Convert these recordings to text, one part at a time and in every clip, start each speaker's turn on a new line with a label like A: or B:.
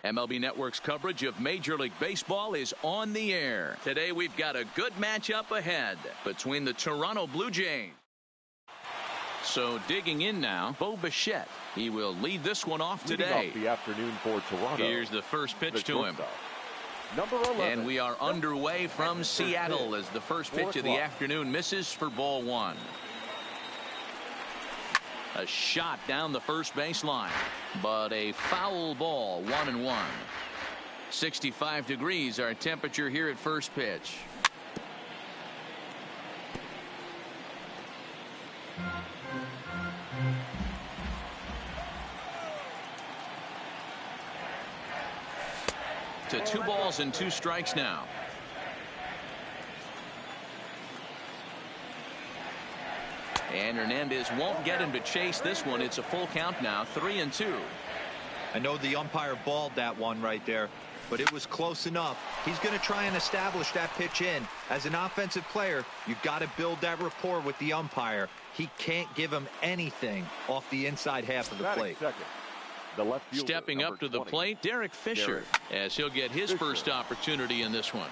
A: MLB Network's coverage of Major League Baseball is on the air. Today we've got a good matchup ahead between the Toronto Blue Jays. So digging in now, Bo Bichette. He will lead this one off today.
B: Off the afternoon for Toronto.
A: Here's the first pitch to him.
B: Number 11.
A: And we are underway from Seattle as the first pitch of the afternoon misses for ball one. A shot down the first baseline, but a foul ball, 1-1. 65 degrees our temperature here at first pitch. To 2 balls and 2 strikes now. And Hernandez won't get him to chase this one. It's a full count now, 3-2.
C: I know the umpire balled that one right there, but it was close enough. He's going to try and establish that pitch in. As an offensive player, you've got to build that rapport with the umpire. He can't give him anything off the inside half of the plate.
A: Stepping up to the plate, Derek Fisher, as he'll get his first opportunity in this one.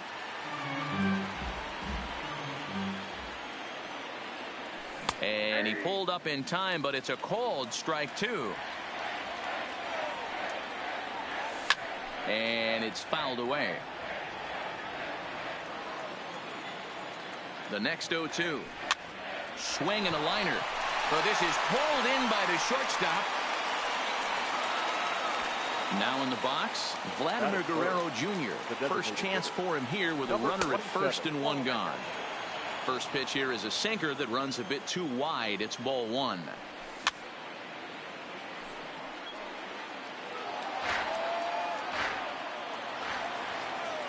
A: And he pulled up in time, but it's a called strike 2. And it's fouled away. The next 0-2. Swing and a liner. So this is pulled in by the shortstop. Now in the box, Vladimir Guerrero Jr. First chance for him here with a runner at first and 1 gone. First pitch here is a sinker that runs a bit too wide. It's ball 1.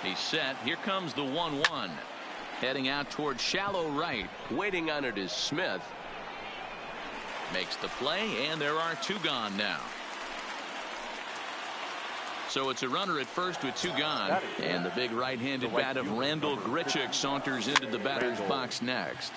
A: He's set. Here comes the 1-1. Heading out toward shallow right. Waiting on it is Smith. Makes the play, and there are 2 gone now. So it's a runner at first with 2 gone, and the big right-handed bat of Randall Grichuk saunters into the batter's box next.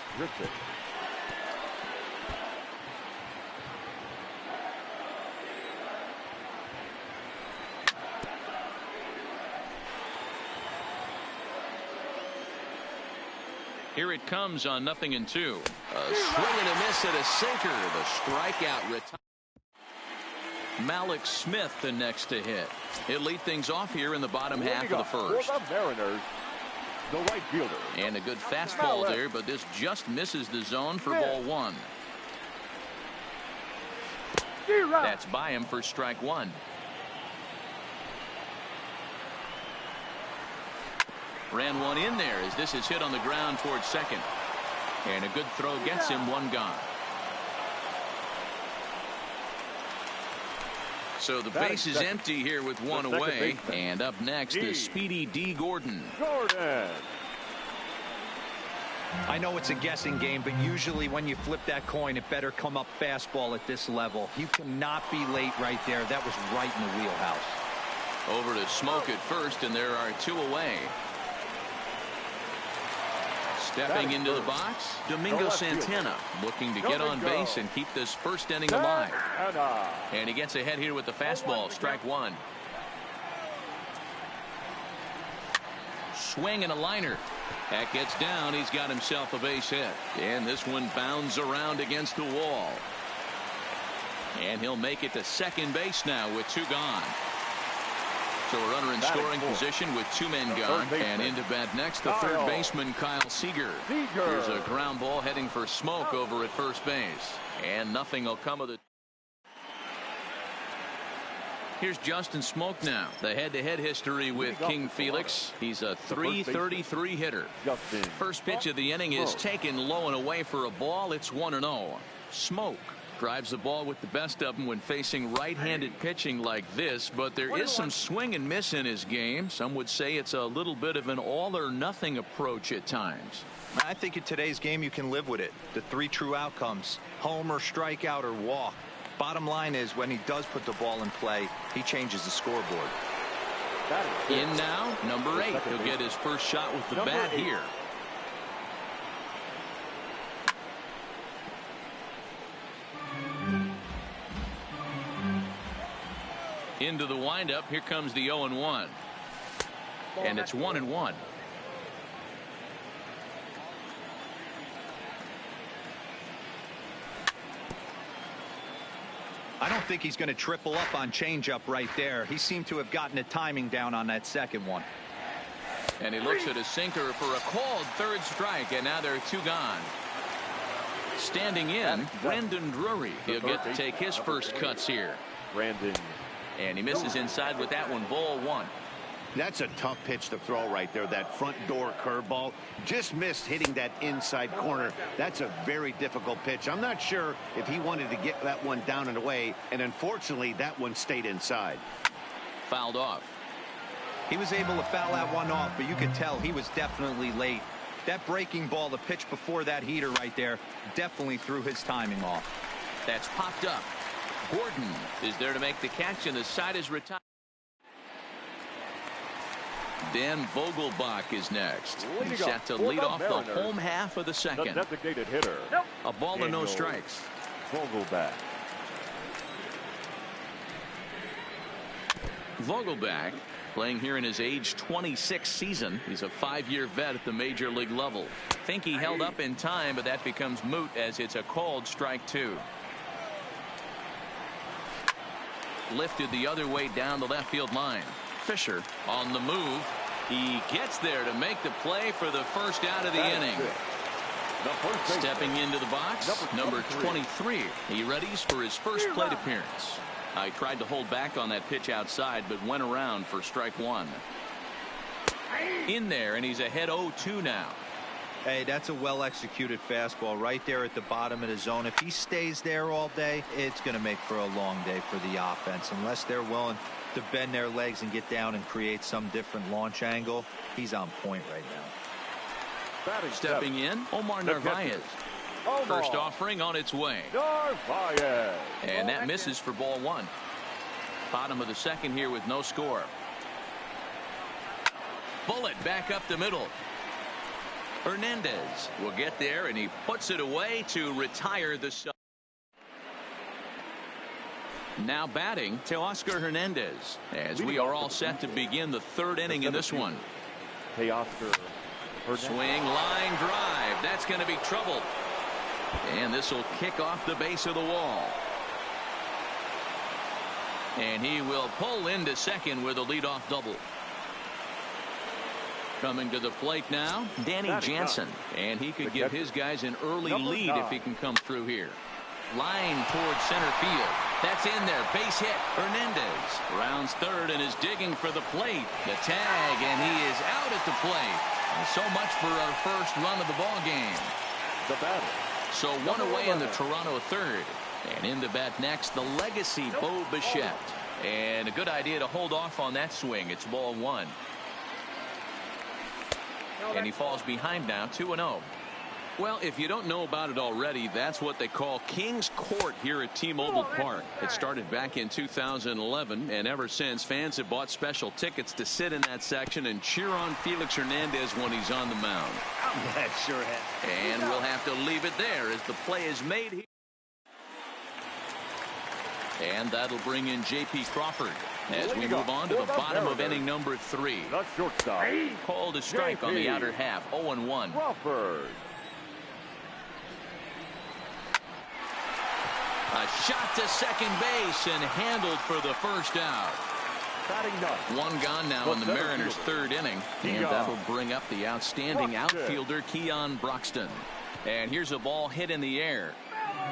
A: Here it comes on 0-2. A swing and a miss at a sinker. The strikeout retires. Malik Smith the next to hit. He'll lead things off here in the bottom half of the first.
B: For the Mariners, the right fielder.
A: And a good fastball there, but this just misses the zone for ball 1. That's by him for strike 1. Ran one in there as this is hit on the ground towards second. And a good throw gets him 1 gone. So the base is empty here with 1 away. And up next is Speedy D. Gordon.
C: I know it's a guessing game, but usually when you flip that coin, it better come up fastball at this level. You cannot be late right there. That was right in the wheelhouse.
A: Over to Smoke at first, and there are 2 away. Stepping into the box, Domingo Santana looking to get on base and keep this first inning alive. And he gets ahead here with the fastball, strike 1. Swing and a liner. That gets down. He's got himself a base hit. And this one bounds around against the wall. And he'll make it to second base now with 2 gone. So a runner in scoring position with 2 men gone. And into bat next, the third baseman, Kyle Seager. Here's a ground ball heading for Smoke over at first base. And nothing will come of it. Here's Justin Smoke now. The head-to-head history with King Felix. He's a .333 hitter. First pitch of the inning is taken low and away for a ball. It's 1-0. Smoke drives the ball with the best of them when facing right-handed pitching like this, but there is some swing and miss in his game. Some would say it's a little bit of an all-or-nothing approach at times.
C: I think in today's game you can live with it. The 3 true outcomes: homer, strikeout, or walk. Bottom line is, when he does put the ball in play, he changes the scoreboard.
A: In now, number 8. He'll get his first shot with the bat here. Into the windup. Here comes the 0-1. And it's 1-1.
C: I don't think he's going to triple up on changeup right there. He seemed to have gotten the timing down on that second one.
A: And he looks at a sinker for a called third strike, and now there are 2 gone. Standing in, Brandon Drury. He'll get to take his first cuts here.
B: Brandon.
A: And he misses inside with that one. Ball 1.
D: That's a tough pitch to throw right there. That front door curveball just missed hitting that inside corner. That's a very difficult pitch. I'm not sure if he wanted to get that one down and away, and unfortunately that one stayed inside.
A: Fouled off.
C: He was able to foul that one off, but you could tell he was definitely late. That breaking ball, the pitch before that heater right there, definitely threw his timing off.
A: That's popped up. Gordon is there to make the catch, and the side is retired. Dan Vogelbach is next. He's set to lead off the home half of the second.
B: The designated hitter.
A: A ball and no strikes.
B: Vogelbach.
A: Vogelbach playing here in his age 26 season. He's a 5-year vet at the major league level. Think he held up in time, but that becomes moot as it's a called strike 2. Lifted the other way down the left field line. Fisher on the move. He gets there to make the play for the first out of the inning. Stepping into the box, number 23. He readies for his first plate appearance. I tried to hold back on that pitch outside, but went around for strike 1. In there, and he's ahead 0-2 now.
C: Hey, that's a well-executed fastball right there at the bottom of the zone. If he stays there all day, it's going to make for a long day for the offense. Unless they're willing to bend their legs and get down and create some different launch angle, he's on point right now.
A: Stepping in, Omar Narvaez. First offering on its way.
B: Narvaez.
A: And that misses for ball 1. Bottom of the second here with no score. Bullet back up the middle. Hernandez will get there, and he puts it away to retire the side. Now batting to Oscar Hernandez as we are all set to begin the 3rd inning in this one.
B: Hey, Oscar.
A: Swing, line drive. That's going to be trouble. And this will kick off the base of the wall. And he will pull into second with a leadoff double. Coming to the plate now, Danny Jansen. And he could give his guys an early lead if he can come through here. Line towards center field. That's in there. Base hit. Hernandez rounds third and is digging for the plate. The tag, and he is out at the plate. And so much for our first run of the ball game.
B: The batter.
A: So one away in the Toronto third. And in the bat next, the legacy Bo Bichette. And a good idea to hold off on that swing. It's ball 1. And he falls behind now, 2-0. Well, if you don't know about it already, that's what they call King's Court here at T-Mobile Park. It started back in 2011, and ever since, fans have bought special tickets to sit in that section and cheer on Felix Hernandez when he's on the mound.
D: Yeah, sure has.
A: And we'll have to leave it there as the play is made here. And that'll bring in J.P. Crawford as we move on to the bottom of inning number 3.
B: The shortstop.
A: Called a strike on the outer half, 0-1.
B: Crawford.
A: A shot to second base and handled for the first out. One gone now in the Mariners' 3rd inning. And that'll bring up the outstanding outfielder, Keon Broxton. And here's a ball hit in the air.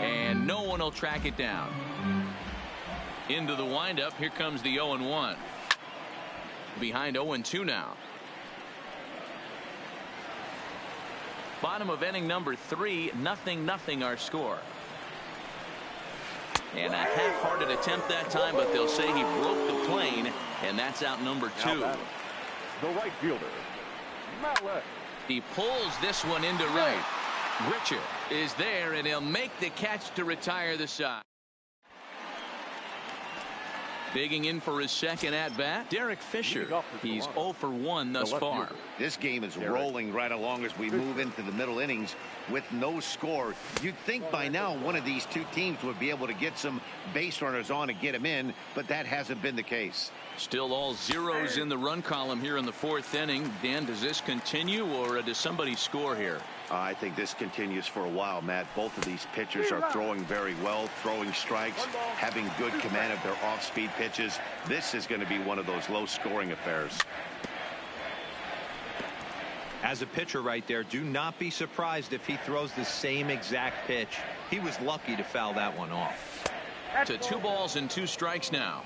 A: And no one will track it down. Into the windup. Here comes the 0-1. Behind 0-2 now. Bottom of inning number 3. 0-0 our score. And a half-hearted attempt that time, but they'll say he broke the plane, and that's out number 2.
B: The right fielder, Mallet.
A: He pulls this one into right. Richard is there, and he'll make the catch to retire the side. Digging in for his second at-bat, Derek Fisher. He's 0 for 1 thus far.
D: This game is rolling right along as we move into the middle innings with no score. You'd think by now one of these two teams would be able to get some base runners on and get them in, but that hasn't been the case.
A: Still all zeros in the run column here in the 4th inning. Dan, does this continue, or does somebody score here?
D: I think this continues for a while, Matt. Both of these pitchers are throwing very well, throwing strikes, having good command of their off-speed pitches. This is going to be one of those low-scoring affairs.
C: As a pitcher right there, do not be surprised if he throws the same exact pitch. He was lucky to foul that one off.
A: To 2 balls and 2 strikes now.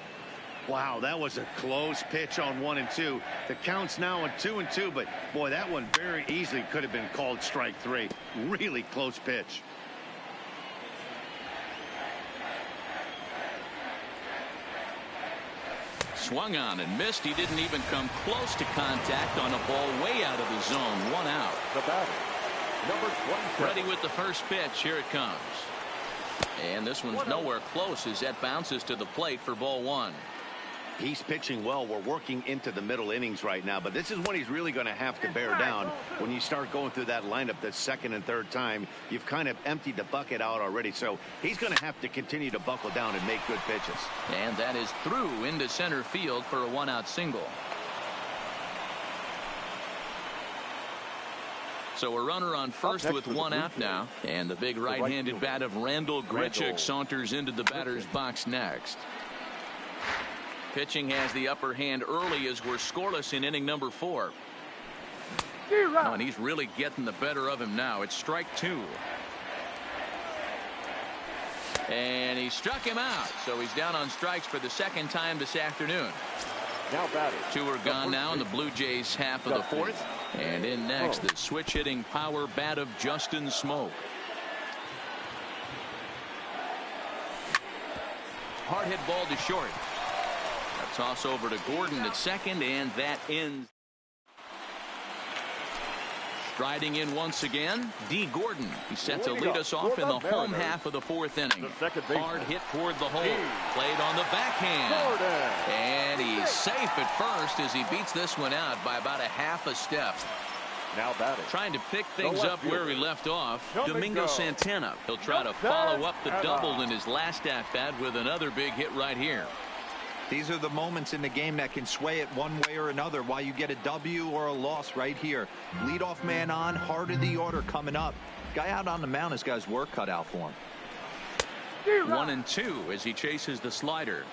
D: Wow, that was a close pitch on 1 and 2. The count's now on 2 and 2, but boy, that one very easily could have been called strike 3. Really close pitch.
A: Swung on and missed. He didn't even come close to contact on a ball way out of the zone. 1 out.
B: The batter, number 27.
A: Ready with the first pitch. Here it comes. And this one's nowhere close as that bounces to the plate for ball 1.
D: He's pitching well. We're working into the middle innings right now, but this is when he's really going to have to bear down. When you start going through that lineup the second and third time, you've kind of emptied the bucket out already, so he's going to have to continue to buckle down and make good pitches.
A: And that is through into center field for a 1-out single. So a runner on first with 1 out now, and the big right-handed bat of Randall Grichuk saunters into the batter's box next. Pitching has the upper hand early as we're scoreless in inning number 4. Oh, and he's really getting the better of him now. It's strike 2. And he struck him out, so he's down on strikes for the second time this afternoon.
B: Now batting.
A: 2 are gone now in the Blue Jays half of the 4th. And in next, the switch-hitting power bat of Justin Smoak. Hard hit ball to short. A toss over to Gordon at second, and that ends. Striding in once again, D. Gordon. He set to lead us off in the home half of the 4th inning. Hard hit toward the hole. Played on the backhand. And he's safe at first as he beats this one out by about a half a step.
B: Now batting.
A: Trying to pick things up where he left off. Domingo Santana. He'll try to follow up the double in his last at-bat with another big hit right here.
C: These are the moments in the game that can sway it one way or another, why you get a W or a loss right here. Leadoff man on, heart of the order coming up. Guy out on the mound has got his work cut out for him.
A: 1 and 2 as he chases the slider.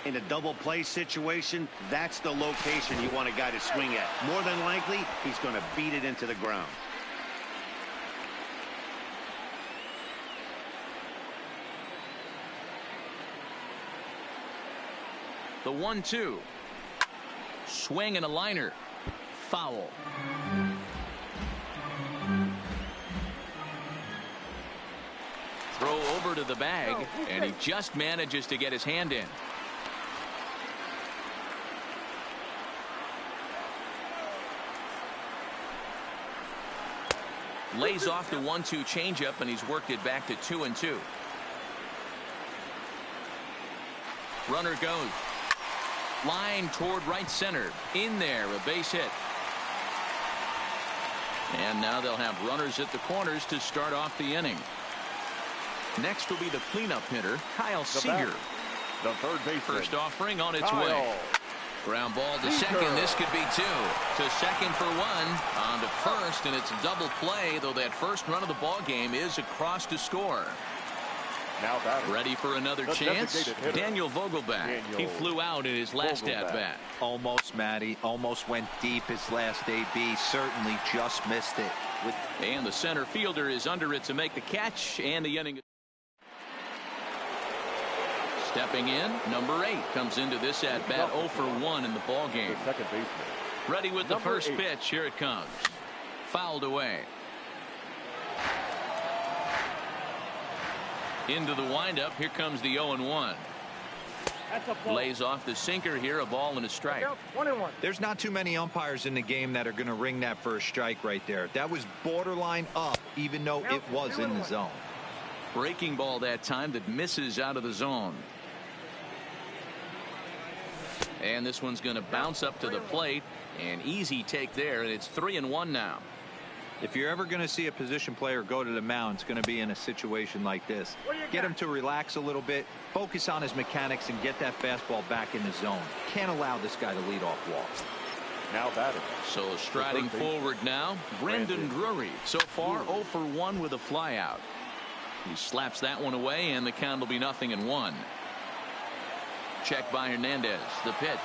D: In a double play situation, that's the location you want a guy to swing at. More than likely, he's going to beat it into the ground.
A: The 1-2. Swing and a liner. Foul. Throw over to the bag, and he just manages to get his hand in. Lays off the 1-2 changeup, and he's worked it back to 2 and 2. Runner goes. Line toward right center. In there, a base hit. And now they'll have runners at the corners to start off the inning. Next will be the cleanup hitter, Kyle Seager.
B: The third baseman.
A: First offering on its way. Ground ball to second. This could be 2. To second for 1. On to first, and it's a double play, though that first run of the ball game is across to score.
B: Now batting.
A: Ready for another chance. Daniel Vogelback. He flew out in his last at-bat.
C: Almost, Matty. Almost went deep his last AB. Certainly just missed it.
A: And the center fielder is under it to make the catch, and the inning. Stepping in, number 8 comes into this at-bat 0 for 1 in the ball game.
B: Second baseman.
A: Ready with the first pitch. Here it comes. Fouled away. Into the windup. Here comes the 0-1. Lays off the sinker here. A ball and a strike.
E: 1-1.
C: There's not too many umpires in the game that are going to ring that first strike right there. That was borderline up, even though it was in the zone.
A: Breaking ball that time that misses out of the zone. And this one's going to bounce up to the plate. An easy take there, and it's 3-1 now.
C: If you're ever going to see a position player go to the mound, it's going to be in a situation like this. Get him to relax a little bit, focus on his mechanics, and get that fastball back in the zone. Can't allow this guy to lead off walk.
B: Now batting.
A: So striding forward now, Brandon Drury. So far 0 for 1 with a flyout. He slaps that one away, and the count will be 0-1. Check by Hernandez. The pitch.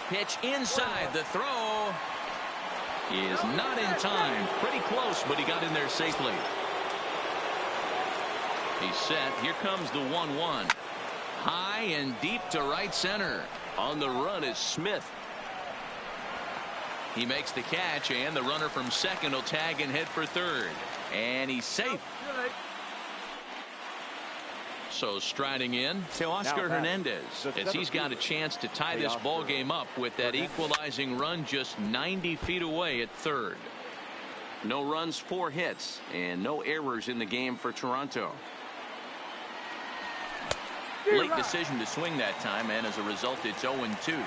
A: Pitch inside. The throw is not in time. Pretty close, but he got in there safely. He's set. Here comes the 1-1. High and deep to right center. On the run is Smith. He makes the catch, and the runner from second will tag and head for third. And he's safe. So striding in to Oscar Hernandez as he's got a chance to tie this ball game up with that equalizing run just 90 feet away at third. No runs, 4 hits, and no errors in the game for Toronto. Late decision to swing that time, and as a result, it's 0-2.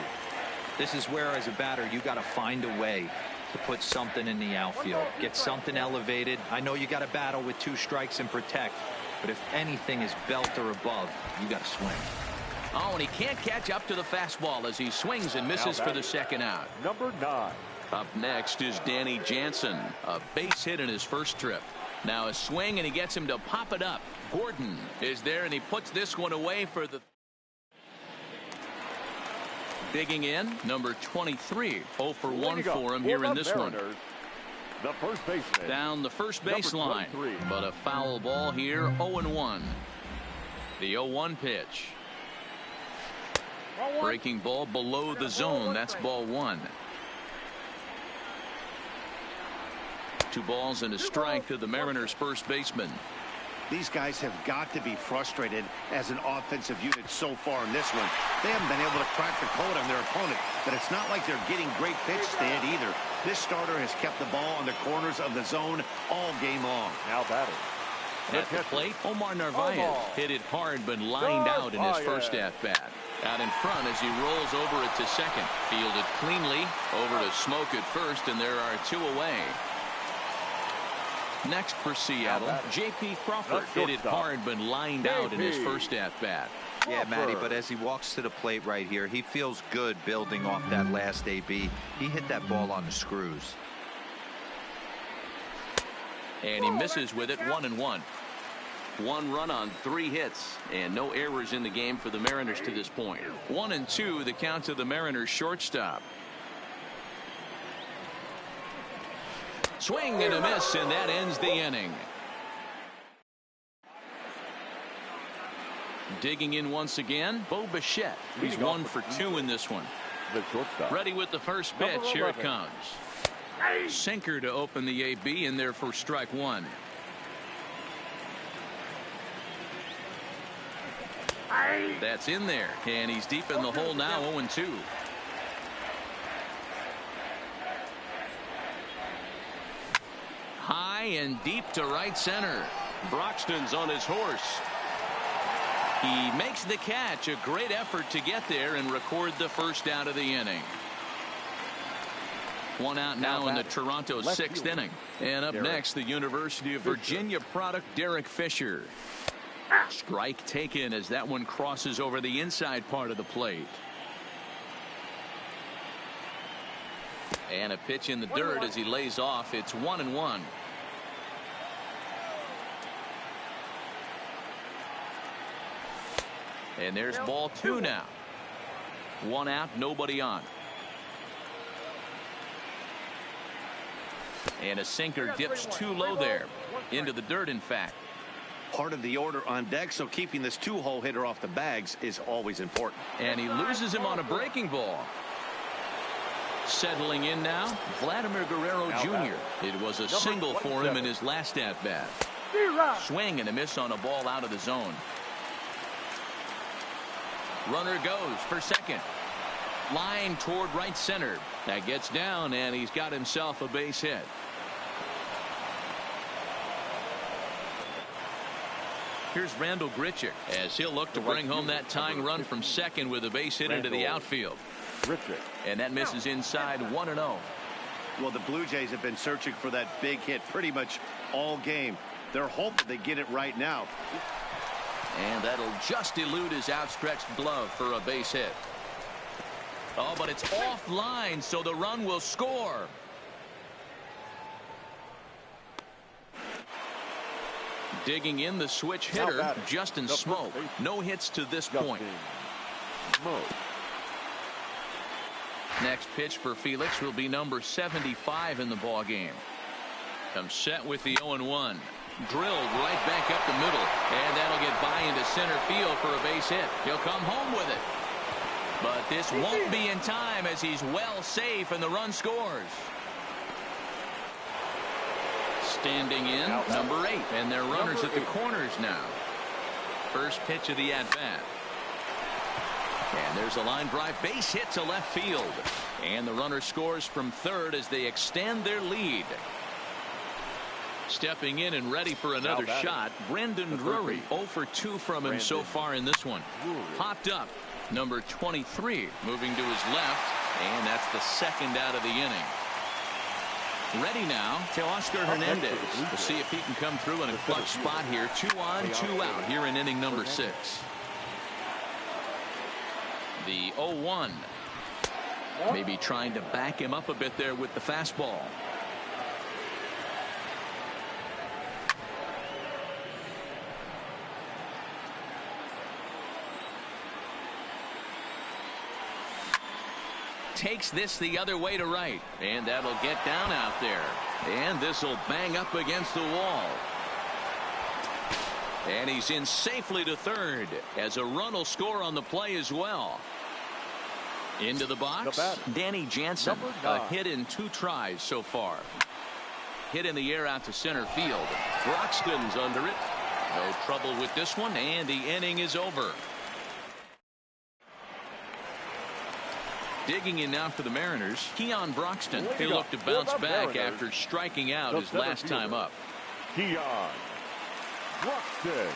C: This is where, as a batter, you got to find a way to put something in the outfield. Get something elevated. I know you got to battle with 2 strikes and protect. But if anything is belt or above, you got to swing.
A: Oh, and he can't catch up to the fastball as he swings and misses for the second out.
B: Number 9.
A: Up next is Danny Jansen. A base hit in his first trip. Now a swing, and he gets him to pop it up. Gordon is there, and he puts this one away for the... Digging in, number 23. 0 for 1 for him here in this one.
B: The first baseman.
A: Down the first baseline, but a foul ball here. 0-1. The 0-1 pitch. Breaking ball below the zone. That's ball 1. 2 balls and a strike to the Mariners' first baseman.
D: These guys have got to be frustrated as an offensive unit so far in this one. They haven't been able to crack the code on their opponent, but it's not like they're getting great pitch stand either. This starter has kept the ball on the corners of the zone all game long.
B: Now batting.
A: At the plate, Omar Narvaez hit it hard but lined out in his first at-bat. Out in front as he rolls over it to second. Fielded cleanly over to Smoke at first, and there are 2 away. Next for Seattle, J.P. Crawford hit it hard but lined out in his first at-bat.
C: Yeah, Matty, but as he walks to the plate right here, he feels good building off that last AB. He hit that ball on the screws.
A: And he misses with it. 1-1. 1 run on 3 hits, and no errors in the game for the Mariners to this point. 1-2, the count to the Mariners shortstop. Swing and a miss, and that ends the inning. Digging in once again, Bo Bichette. He's 1 for 2 in this one. Ready with the first pitch. Here it comes. Sinker to open the AB, and there for strike 1. That's in there, and he's deep in the hole now. 0-2. High and deep to right center. Broxton's on his horse. He makes the catch. A great effort to get there and record the first out of the inning. 1 out now in the Toronto 6th inning. And up next, the University of Virginia product, Derek Fisher. Strike taken as that one crosses over the inside part of the plate. And a pitch in the dirt as he lays off. It's 1-1. And there's ball 2 now. 1 out, nobody on. And a sinker dips too low there. Into the dirt, in fact.
D: Part of the order on deck, so keeping this 2-hole hitter off the bags is always important.
A: And he loses him on a breaking ball. Settling in now, Vladimir Guerrero Jr. It was a single for him in his last at-bat. Swing and a miss on a ball out of the zone. Runner goes for second. Line toward right center. That gets down, and he's got himself a base hit. Here's Randall Grichuk as he'll look to bring home that tying run from second with a base hit into the outfield. And that misses inside 1-0.
D: Well, the Blue Jays have been searching for that big hit pretty much all game. They're hoping they get it right now.
A: And that'll just elude his outstretched glove for a base hit. Oh, but it's offline, so the run will score. Digging in the switch hitter, Justin Smoke. No hits to this point. Next pitch for Felix will be number 75 in the ball game. Comes set with the 0-1. Drilled right back up the middle, and that'll get by into center field for a base hit. He'll come home with it. But this won't be in time as he's well safe and the run scores. Standing in, number 8, and they're runners at the corners now. First pitch of the at-bat. And there's a line drive base hit to left field. And the runner scores from third as they extend their lead. Stepping in and ready for another shot, Brendan Drury. 0 for 2 from him so far in this one. Popped up, number 23, moving to his left, and that's the second out of the inning. Ready now, Teoscar Hernandez. We'll see if he can come through in a clutch spot here. 2 on, 2 out here in inning number 6. The 0-1. Maybe trying to back him up a bit there with the fastball. Takes this the other way to right, and that'll get down out there, and this will bang up against the wall, and he's in safely to third as a run will score on the play as well. Into the box, Danny Jansen. A hit in 2 tries so far. Hit in the air out to center field. Broxton's under it. No trouble with this one, and the inning is over. Digging in now for the Mariners, Keon Broxton. He'll look to bounce back after striking out his last time up.
B: Keon Broxton.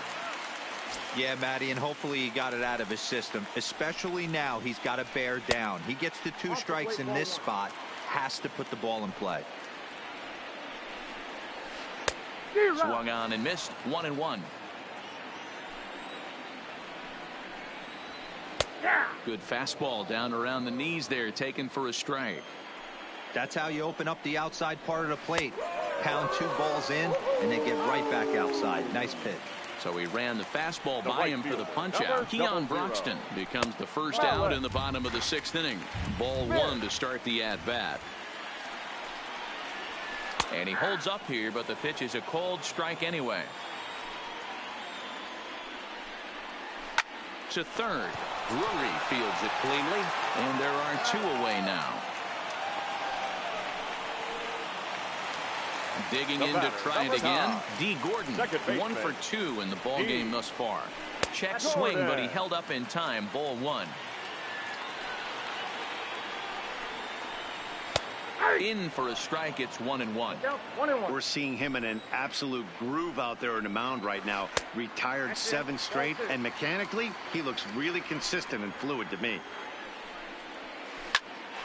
C: Yeah, Matty, and hopefully he got it out of his system. Especially now, he's got to bear down. He gets to 2 strikes in this spot, has to put the ball in play.
A: Swung on and missed. 1-1. Good fastball down around the knees there, taken for a strike.
C: That's how you open up the outside part of the plate. Pound 2 balls in, and then get right back outside. Nice pitch.
A: So he ran the fastball by him for the punch out. Keon Broxton becomes the first out in the bottom of the 6th inning. Ball 1 to start the at-bat. And he holds up here, but the pitch is a cold strike anyway. To third. Drury fields it cleanly, and there are 2 away now. Digging in to try it again. D. Gordon, 1 for 2 in the ball game thus far. Check swing, but he held up in time. Ball 1. In for a strike. It's 1-1.
D: We're seeing him in an absolute groove out there on the mound right now. Retired 7 straight, and mechanically he looks really consistent and fluid to me.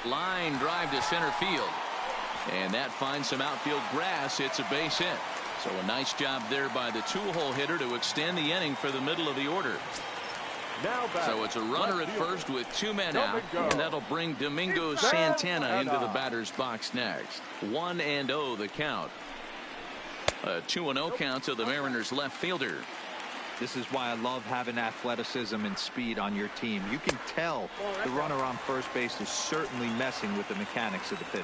A: Line drive to center field, and that finds some outfield grass. It's a base hit. So a nice job there by the 2-hole hitter to extend the inning for the middle of the order. So it's a runner at first with 2 men out, and that'll bring Domingo Santana into the batter's box next. 1-0 the count. A 2-0 count to the Mariners left fielder.
C: This is why I love having athleticism and speed on your team. You can tell the runner on first base is certainly messing with the mechanics of the pitcher.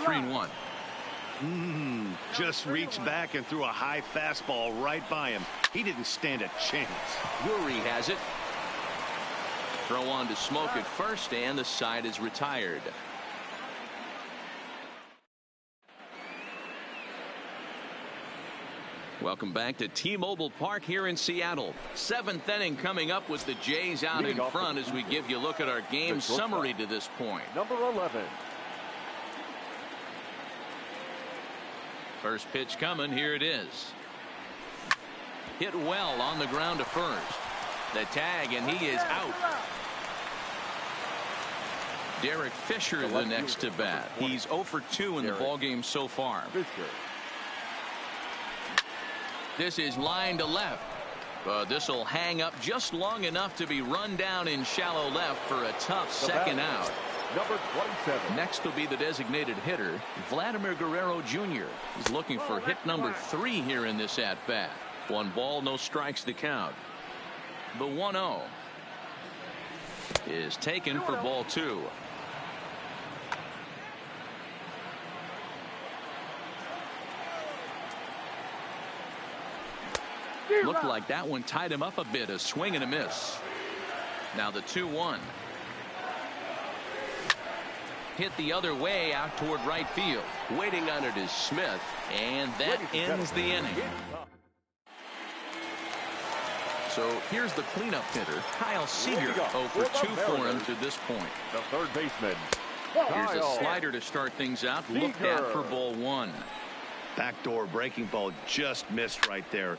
A: 3-1.
D: Just reached back and threw a high fastball right by him. He didn't stand a chance.
A: Drury has it. Throw on to Smoke at first, and the side is retired. Welcome back to T-Mobile Park here in Seattle. 7th inning coming up with the Jays out in front as we give you a look at our game summary to this point.
B: Number 11.
A: First pitch coming. Here it is. Hit well on the ground to first. The tag, and he is out. Derek Fisher the next to bat. He's 0 for 2 in the ballgame so far. This is line to left. This will hang up just long enough to be run down in shallow left for a tough second out.
B: Number 27.
A: Next will be the designated hitter, Vladimir Guerrero Jr. He's looking for hit number 3 here in this at-bat. 1 ball, no strikes to count. The 1-0 is taken for ball 2. Looked like that one tied him up a bit. A swing and a miss. Now the 2-1. Hit the other way out toward right field. Waiting on it is Smith, and that ends the inning. So here's the cleanup hitter, Kyle Seager. 0 for 2 for him to this point.
B: The third baseman.
A: Here's a slider to start things out. Looked at for ball 1.
D: Backdoor breaking ball just missed right there.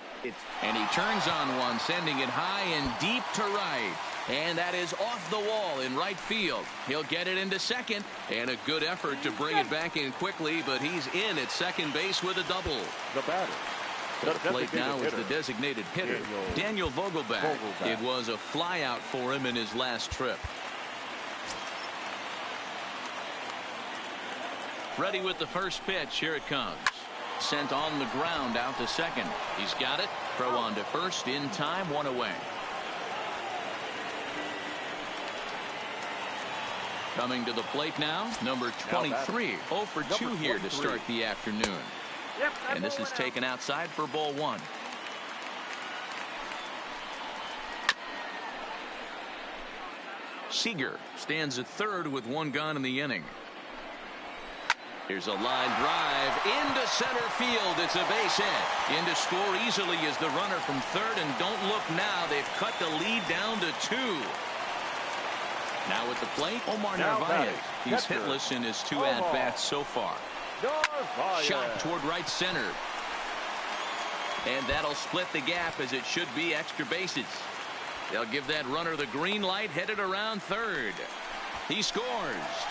A: And he turns on one, sending it high and deep to right. And that is off the wall in right field. He'll get it into second. And a good effort to bring it back in quickly, but he's in at second base with a double.
B: The batter.
A: The plate now is the designated hitter, Daniel Vogelback. It was a fly out for him in his last trip. Ready with the first pitch. Here it comes. Sent on the ground out to second. He's got it. Throw on to first in time. 1 away. Coming to the plate now, number 23. 0 for 2 here to start the afternoon. And this is taken outside for ball 1. Seager stands at third with 1 gone in the inning. Here's a line drive into center field. It's a base hit. In to score easily is the runner from third, and don't look now. They've cut the lead down to 2. Now at the plate, Omar Narvaez. He's hitless in his 2 at-bats so far. Shot toward right center. And that'll split the gap, as it should be extra bases. They'll give that runner the green light, headed around third. He scores,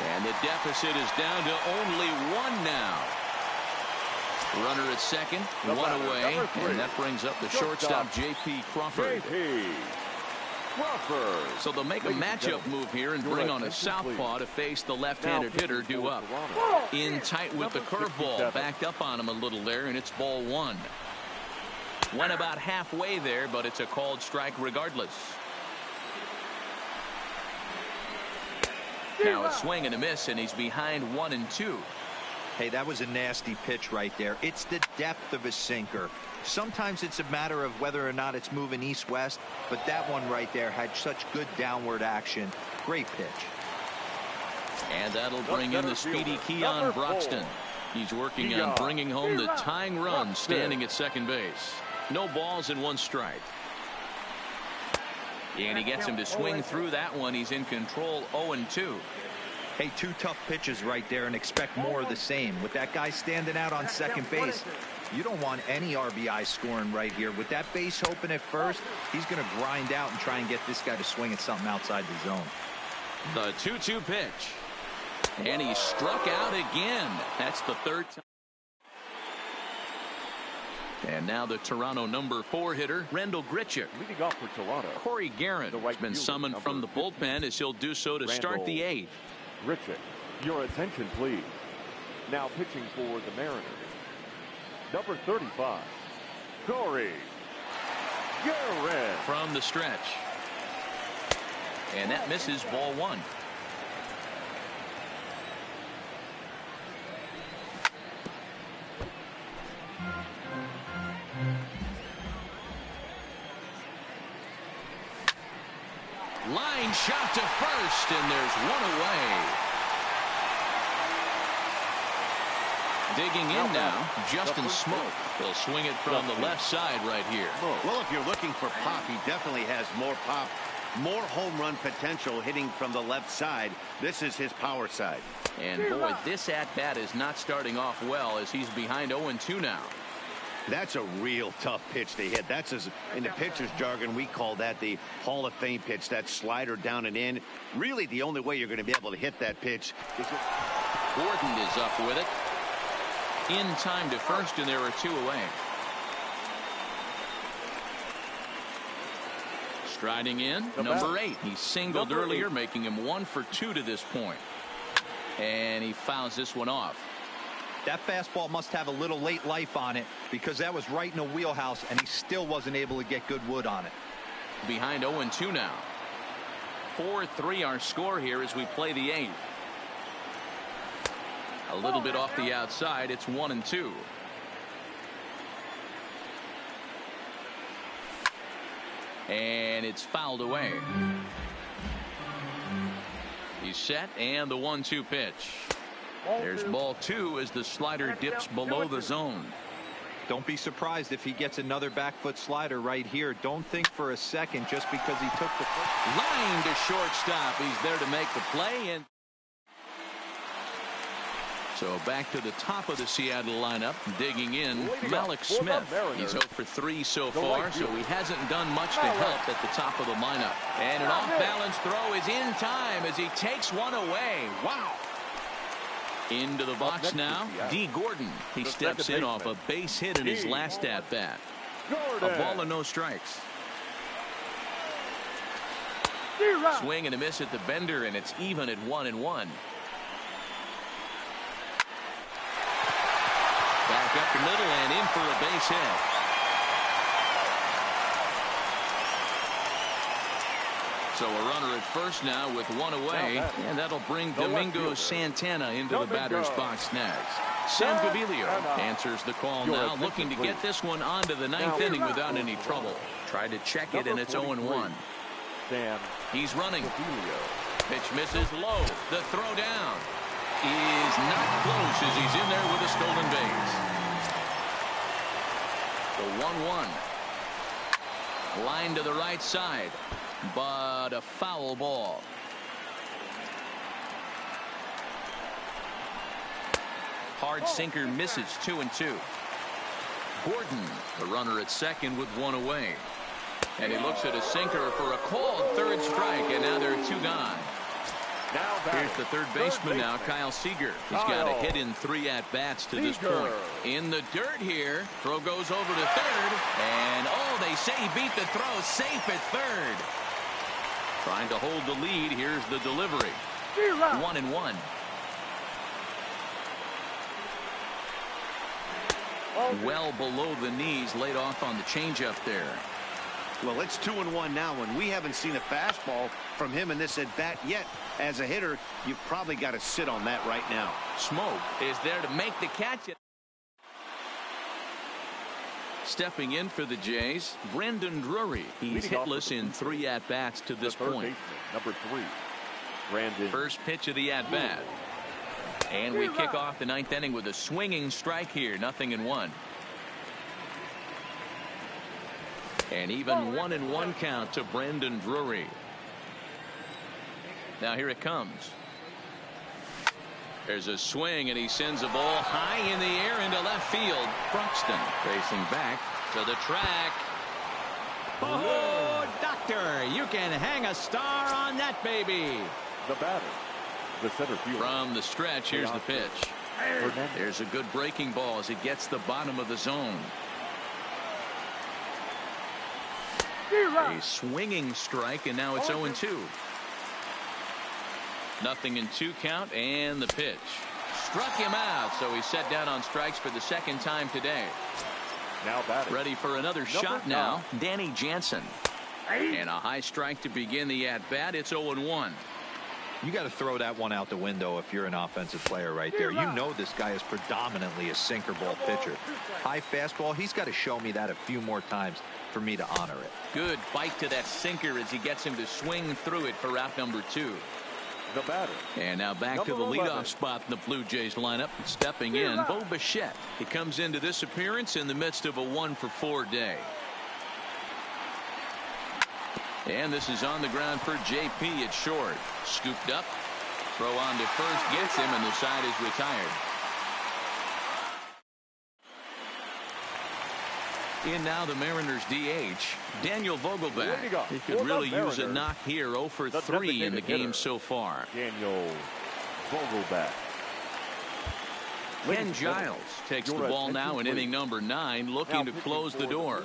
A: and the deficit is down to only 1 now. Runner at second, 1 away, and that brings up the shortstop, J.P. Crawford. So they'll make a matchup move here and bring on a southpaw to face the left-handed hitter due up. In tight with the curveball, backed up on him a little there, and it's ball 1. Went about halfway there, but it's a called strike regardless. Now a swing and a miss, and he's behind 1-2.
C: Hey, that was a nasty pitch right there. It's the depth of a sinker. Sometimes it's a matter of whether or not it's moving east-west, but that one right there had such good downward action. Great pitch.
A: And that'll bring in the speedy Keon Broxton. He's working on bringing home the tying run, standing at second base. No balls and 1 strike. And he gets him to swing through that one. He's in control, 0-2.
C: Hey, 2 tough pitches right there, and expect more of the same. With that guy standing out on second base, you don't want any RBI scoring right here. With that base open at first, he's going to grind out and try and get this guy to swing at something outside the zone.
A: The 2-2 pitch. And he struck out again. That's the 3rd time. And now the Toronto number 4 hitter, Rendell Grichuk.
B: Leading off for Toronto,
A: Corey Garrett has been summoned from the bullpen, as he'll do so to start the 8th.
B: Grichuk, your attention please. Now pitching for the Mariners, number 35, Corey Garrett.
A: From the stretch. And that misses, ball 1. Line shot to first, and there's 1 away. Digging in now, Justin Smoke. He'll swing it from the left side right here.
D: Well, if you're looking for pop, he definitely has more pop, more home run potential hitting from the left side. This is his power side.
A: And boy, this at-bat is not starting off well, as he's behind 0-2 now.
D: That's a real tough pitch to hit. That's, in the pitcher's jargon, we call that the Hall of Fame pitch. That slider down and in. Really, the only way you're going to be able to hit that pitch is...
A: Gordon is up with it. In time to first, and there are 2 away. Striding in, number 8. He singled earlier, making him 1 for 2 to this point. And he fouls this one off.
C: That fastball must have a little late life on it, because that was right in the wheelhouse, and he still wasn't able to get good wood on it.
A: Behind 0-2 now. 4-3 our score here as we play the 8th. A little bit off the outside. It's 1-2. And it's fouled away. He's set, and the 1-2 pitch. There's ball 2 as the slider dips below the zone.
C: Don't be surprised if he gets another back foot slider right here. Don't think for a second just because he took the first.
A: Line to shortstop. He's there to make the play. And so back to the top of the Seattle lineup, digging in, Malik Smith. He's 0 for 3 so far, so he hasn't done much to help at the top of the lineup. And an off-balance throw is in time as he takes one away. Wow. Into the box now, D. Gordon. He steps in off a base hit in his last at-bat. A ball and no strikes. Swing and a miss at the bender, and it's even at 1-1. Back up the middle and in for a base hit. So a runner at first now with 1 away, and that'll bring Domingo Santana into the batter's box next. Sam Gaviglio answers the call now, looking to get this one onto the 9th inning without any trouble. Tried to check it, and it's 0-1. He's running. Pitch misses low. The throw down is not close as he's in there with a stolen base. The 1-1. Line to the right side, but a foul ball. Hard sinker misses. 2-2. Gordon, the runner at second with 1 away. And he looks at a sinker for a called 3rd strike, and now there are 2 gone. Here's the third baseman now, Kyle Seager. He's got a hit in 3 at-bats to this point. In the dirt here. Throw goes over to 3rd. And, oh, they say he beat the throw. Safe at 3rd. Trying to hold the lead. Here's the delivery. 1-1. Well below the knees, laid off on the changeup there.
D: Well, it's 2-1 now, and we haven't seen a fastball from him in this at-bat yet. As a hitter, you've probably got to sit on that right now.
A: Smoke is there to make the catch. Stepping in for the Jays, Brandon Drury. He's hitless in 3 at-bats to this point.
B: Number 3, Brandon.
A: First pitch of the at-bat. And we kick off the 9th inning with a swinging strike here. 0-1. And even 1-1 count to Brandon Drury. Now here it comes. There's a swing, and he sends a ball high in the air into left field. Buxton facing back to the track.
E: Oh, doctor, you can hang a star on that baby.
B: The batter, the center fielder.
A: From the stretch, here's the pitch. There's a good breaking ball as it gets the bottom of the zone. A swinging strike, and now it's 0-2. 0-2 count, and the pitch. Struck him out, so he's set down on strikes for the 2nd time today.
B: Now batting.
A: Ready for another shot now, Danny Jansen. And a high strike to begin the at-bat. It's 0-1.
C: You got to throw that one out the window if you're an offensive player right there. You know this guy is predominantly a sinker ball pitcher. High fastball, he's got to show me that a few more times for me to honor it.
A: Good bite to that sinker as he gets him to swing through it for out number 2.
B: The batter.
A: And now back to the leadoff spot in the Blue Jays lineup. Stepping in, Bo Bichette. He comes into this appearance in the midst of a 1-for-4 day. And this is on the ground for JP at short. Scooped up. Throw on to first gets him, and the side is retired. In now the Mariners DH, Daniel Vogelback. He could really use a knock here. 0 for 3 in the game so far.
B: Daniel Vogelback.
A: Ken Giles takes the ball now in inning number 9, looking to close the door.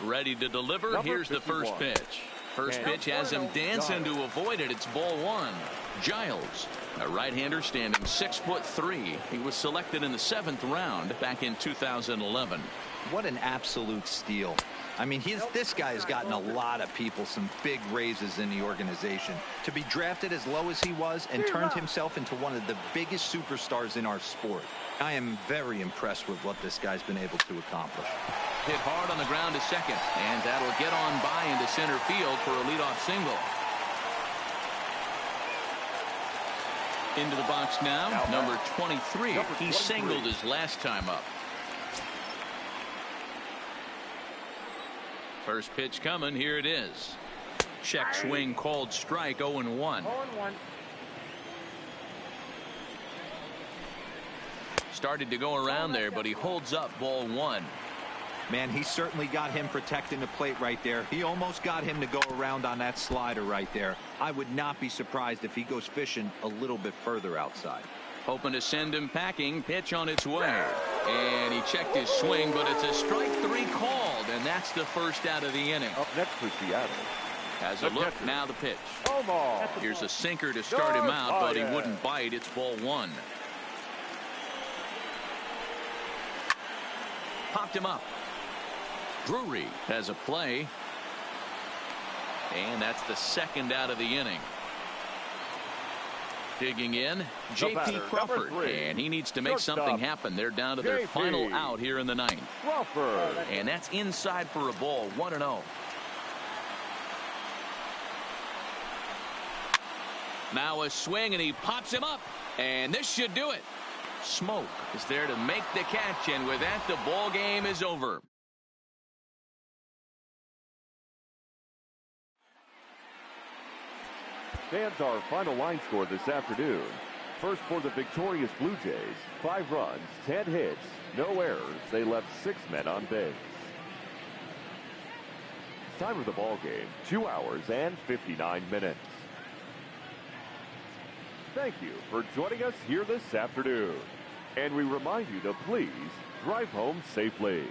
A: Ready to deliver. Here's the first pitch. First pitch has him dancing to avoid it. It's ball 1. Giles, a right-hander standing 6'3". He was selected in the 7th round back in 2011.
C: What an absolute steal. I mean, this guy has gotten a lot of people some big raises in the organization. To be drafted as low as he was and turned himself into one of the biggest superstars in our sport. I am very impressed with what this guy's been able to accomplish.
A: Hit hard on the ground to second, and that'll get on by into center field for a leadoff single. Into the box now, number 23. He singled his last time up. First pitch coming. Here it is. Check swing called strike. 0-1. Started to go around there, but he holds up. Ball 1.
C: Man, he certainly got him protecting the plate right there. He almost got him to go around on that slider right there. I would not be surprised if he goes fishing a little bit further outside.
A: Hoping to send him packing. Pitch on its way. And he checked his swing, but it's a strike 3 called, and that's the first out of the inning.
B: Up next for Seattle.
A: Has a look. Now the pitch. Here's a sinker to start him out, but he wouldn't bite. It's ball 1. Popped him up. Drury has a play. And that's the second out of the inning. Digging in, J.P. Crawford, and he needs to make something happen. They're down to their final out here in the 9th.
B: Crawford.
A: And that's inside for a ball. 1-0. Now a swing, and he pops him up. And this should do it. Smoke is there to make the catch, and with that, the ball game is over.
B: Stands our final line score this afternoon. First for the victorious Blue Jays, 5 runs, 10 hits, no errors. They left 6 men on base. Time of the ball game, 2 hours and 59 minutes. Thank you for joining us here this afternoon. And we remind you to please drive home safely.